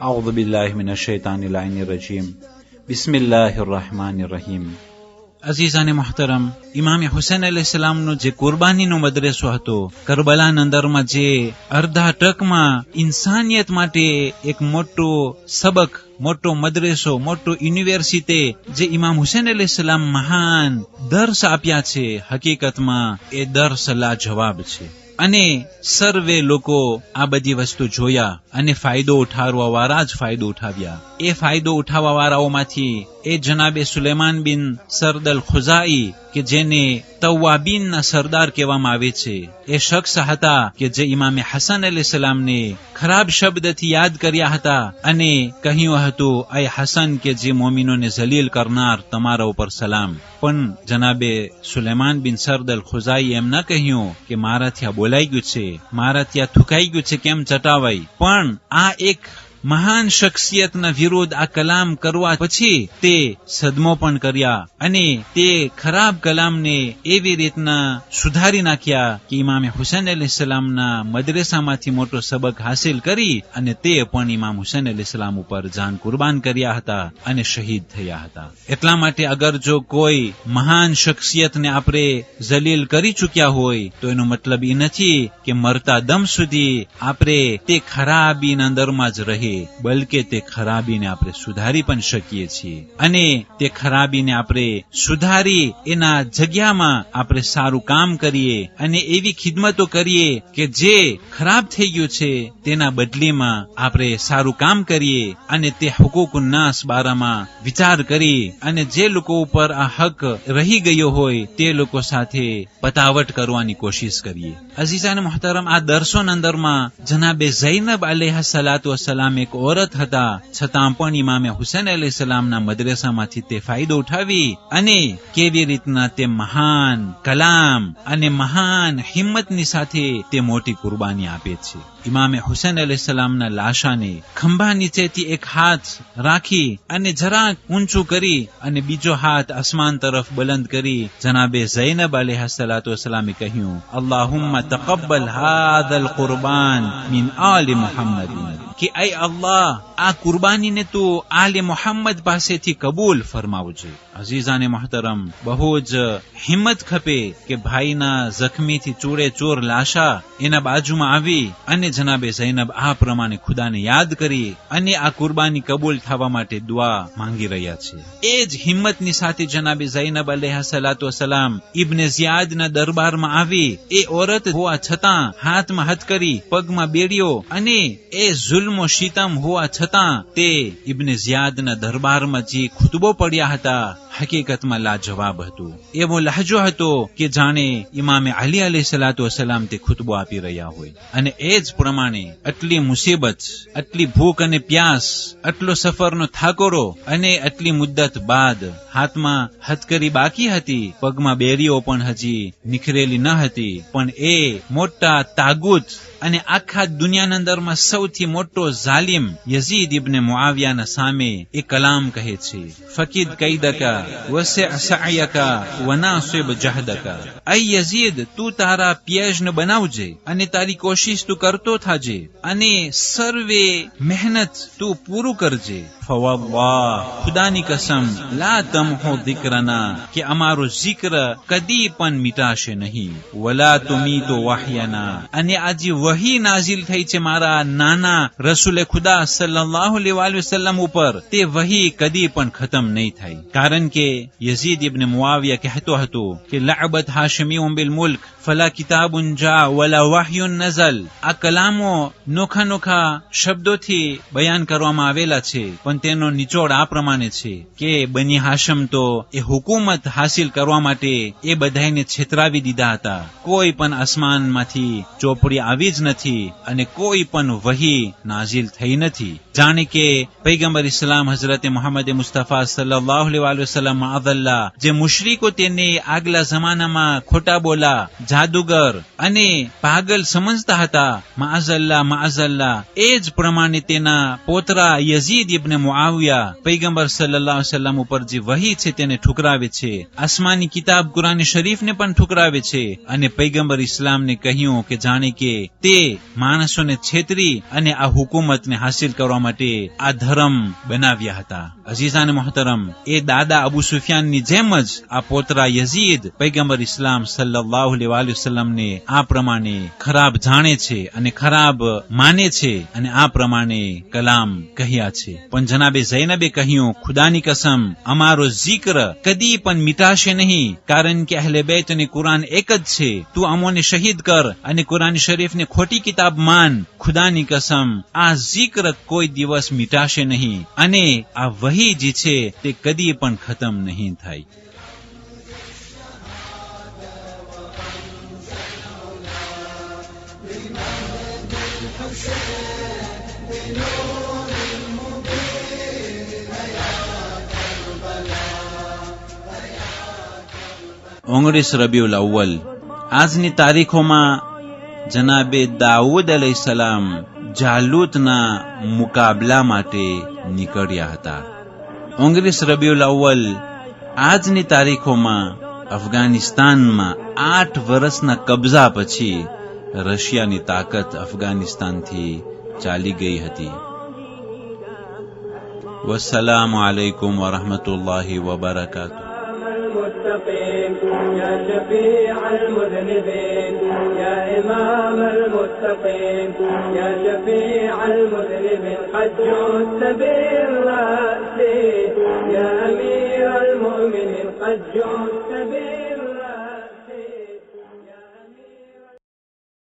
أعوذ بالله من الشیطان اللعین الرجیم بسم الله الرحمن الرحیم. અઝીઝાને મુહતરમ, ઇમામ હુસૈન અલૈહિ સલામનો જે કુરબાનીનો મદરેસો હતો કરબલાના અંદરમાં, જે અડધા ટકમાં ઇન્સાનિયત માટે એક મોટો સબક, મોટો મદરેસો, મોટો યુનિવર્સિટી જે ઇમામ હુસૈન અલૈહિ સલામ મહાન દર્શ આપ્યા છે, હકીકતમાં એ દર્શ લાજવાબ છે. અને સર્વે લોકો આ બધી વસ્તુ જોયા અને ફાયદો ઉઠાવવા વાળા જ ફાયદો ઉઠાવ્યા. એ ફાયદો ઉઠાવવા વાળાઓમાંથી એ જનાબે સુલેમાન બિન સરદલ ખુઝાઈ, કે જેને તવાબીનના સરદાર કહેવામાં આવે છે, એ શખ્સ હતા કે જે ઇમામે હસન અલૈહિ સલામને ખરાબ શબ્દથી યાદ કર્યા હતા અને કહ્યું હતું, એ હસન કે જે મોમિનોને જલીલ કરનાર, તમારા ઉપર સલામ. પણ જનાબે સુલેમાન બિન સરદલ ખુઝાઈ એમ ન કહ્યું કે મારાથી આ બોલાઈ ગયું છે, મારાથી આ થુકાઈ ગયું છે, કેમ ચટાવાય. પણ આ એક મહાન શખ્સિયતના વિરુદ્ધ આ કલામ કરવા પછી તે સદમો પણ કર્યા અને તે ખરાબ કલામને એવી રીતના સુધારી નાખ્યા કે ઇમામ હુસૈન અલૈહિ સલામના મદરેસામાંથી મોટો સબક હાસિલ કરી અને તે પણ ઇમામ હુસૈન અલૈહિ સલામ ઉપર જાન કુરબાન કર્યા હતા અને શહીદ થયા હતા. એટલા માટે અગર જો કોઈ મહાન શખ્સિયતને આપણે જલીલ કરી ચૂક્યા હોય તો એનો મતલબ એ નથી કે મરતા દમ સુધી આપણે તે ખરાબીના અંદરમાં જ રહે, બલકે તે ખરાબીને આપણે સુધારી પણ શકીએ છીએ અને તે ખરાબીને આપણે સુધારી એના જગ્યામાં આપણે સારું કામ કરીએ અને એવી ખિદમતો કરીએ કે જે ખરાબ થઈ ગયું છે તેના બદલીમાં આપણે સારું કામ કરીએ અને તે હુકુકુન નાસ બારામાં વિચાર કરી અને જે લોકો ઉપર આ હક રહી ગયો હોય તે લોકો સાથે પતાવટ કરવાની કોશિશ કરીએ. અઝીઝાન મુહતરમ, આ દર્શોના અંદરમાં જનાબે ઝૈનબ અલૈહા સલાતુ વસલામ એક ઓરત હતા, છતાં પણ ઇમામે હુસૈન અલૈહિ સલામના મદરેસામાંથી તે ફાયદો ઉઠાવી અને કેવી રીતના તે મહાન કલામ અને મહાન હિંમતની સાથે તે મોટી કુરબાની આપે છે. ઇમામે હુસૈન અલૈહિ સલામના લાશાને ખંભા નીચેથી એક હાથ રાખી અને જરાક ઊંચું કરી અને બીજો હાથ આસમાન તરફ બલંદ કરી જનાબે ઝૈનબ અલૈહા સલાતુ વસલામે કહ્યું, અલ્લાહુમ્મા તaqabbal હાદલ કુરબાન મિન આલી મુહમ્મદિન, કે ऐ अल्लाह આ કુરબાનીને તું આલે મોહમ્મદ પાસેથી કબૂલ ફરમાવજે. અઝીઝાને મહતરમ, બહુ જ હિંમત ખપે કે ભાઈના જખમીથી ચૂરે ચૂર લાશા એના બાજુમાં આવી અને જનાબે ઝૈનબ આ પ્રમાણે ખુદાને યાદ કરી અને આ કુરબાની કબૂલ થવા માટે દુઆ માંગી રહ્યા છે. એ જ હિંમતની સાથે જનાબે ઝૈનબ અલૈહા સલાતુ વસલામ ઇબ્ને ઝિયાદના દરબારમાં આવી. એ ઓરત હોવા છતાં હાથમાં હથકડી, પગમાં બેડીઓ અને એ જુલ્મો શીતમ હોવા છતાં તે ઇબ્ને ઝિયાદના દરબારમાં જે ખુતબો પડ્યા હતા હકીકતમાં લાજવાબ હતું. એવો લહેજો હતો કે જાણે ઇમામે અલી અલૈહિ સલાતુ વસલામ તે ખુતબો આપી રહ્યા હોય. અને એ જ પ્રમાણે આટલી મુસીબત, આટલી ભૂખ અને પ્યાસ, આટલો સફરનો થાકોરો અને આટલી મુદ્દત બાદ હાથમાં હથકડી બાકી હતી, પગમાં બેરીઓ પણ હજી નિખરેલી ન હતી, પણ એ મોટા તાગુત અને આખા દુનિયાના અંદરમાં સૌથી મોટો જાલિમ યઝીદ ઇબ્ને મુઆવિયાના સામે એ કલામ કહે છે, ફકીદ કૈદકા વસિઅ સઅયકા વનાસિબ જહદકા. ऐ યઝીદ, તું તારા પિયજને બનાવજે અને તારી કોશિશ તું કરતો થાજે અને સર્વે મહેનત તું પૂરું કરજે. ફવલ્લાહ, ખુદાની કસમ, લા તમહુ દિક્રના, કે અમારો જિક્ર કદી પણ મિટાશે નહીં. વલા તુમીતુ વહયના, અને આજે વહી નાઝિલ થઈ છે મારા નાના રસૂલે ખુદા સલ્લલ્લાહુ અલૈહિ વસલ્લમ ઉપર, તે વહી કદી પણ ખતમ નહીં થાય. કારણ કે યઝીદ ઇબ્ન મુઆવિયા કહેતો હતો કે લઅબત હાશિમીઉન બિલ મુલ્ક ફલા કિતાબુન જા વલા વહયુન નઝલ. આ કલામો નોખા નોખા શબ્દોથી બયાન કરવામાં આવેલા છે, પણ તેનો નિચોડ આ પ્રમાણે છે કે બની હાશમ તો એ હુકુમત હાસિલ કરવા માટે એ બધાને છેતરાવી દીધા હતા. કોઈ પણ આસમાનમાંથી ચોપડી આવી જ નથી અને કોઈ પણ વહી નાઝિલ થઈ નથી. જાણે કે પૈગંબર ઇસ્લામ હઝરત મુહમ્મદ મુસ્તફા સલ્લલ્લાહુ અલૈહિ વસલ્લમ માઅઝલ્લાહ જે મુશરિકો તેને આગલા જમાનામાં ખોટા બોલા, જાદુગર અને પાગલ સમજતા હતા, માઅઝલ્લાહ એ જ પ્રમાણે તેના પોતરા યઝીદ ઇબ્ન મુઆવિયા પૈગંબર સલ્લલ્લાહુ અલૈહિ વસલ્લમ ઉપર જે વહી છે તેને ઠુકરાવે છે. આસમાની કિતાબ કુરાન શરીફને પણ ઠુકરાવે છે અને પૈગંબર ઇસ્લામને કહ્યું કે જાણે કે તે માણસોને છેતરી અને આ હુકુમતને હાસિલ કરવા માટે આ ધર્મ બનાવ્યા હતા. અઝીઝાન મોહતરમ, એ દાદા અબુ સુફિયાનની જેમ જ આ પોતરા યઝીદ પૈગંબર ઇસ્લામ સલ્લલ્લાહુ અલૈહિ વસલ્લમને આ પ્રમાણે ખરાબ જાણે છે અને ખરાબ માને છે અને આ પ્રમાણે કલામ કહ્યા છે. પણ જનાબે ઝૈનબે કહ્યું, ખુદાની કસમ, અમારો zikr કદી પણ મિટાશે નહીં, કારણ કે અહલે બેત અને કુરાન એક જ છે. તું અમોને શહીદ કર અને કુરાન શરીફને ખોટી કિતાબ માન. ખુદાની કસમ, આ zikr કોઈ દિવસ મિટાશે નહીં અને આ વહી જે છે તે કદી પણ ખતમ નહીં થાય. ઓગણીસ રબીઉલ અવ્વલ. આજની તારીખોમાં જનાબે દાઉદ અલૈહિસ્સલામ જાલૂતના મુકાબલા માટે નીકળ્યા હતા. 19 રબીઉલ અવ્વલ આજની તારીખોમાં અફઘાનિસ્તાનમાં 8 વર્ષના કબજા પછી રશિયાની તાકાત અફઘાનિસ્તાનથી ચાલી ગઈ હતી. વસ્સલામુ અલૈકુમ વરહમતુલ્લાહિ વબરકાતુહ. يا شفيع المذنبين يا إمام المتقين يا شفيع المذنبين قد جئت بالرأس يا أمير المؤمنين قد جئت بالرأس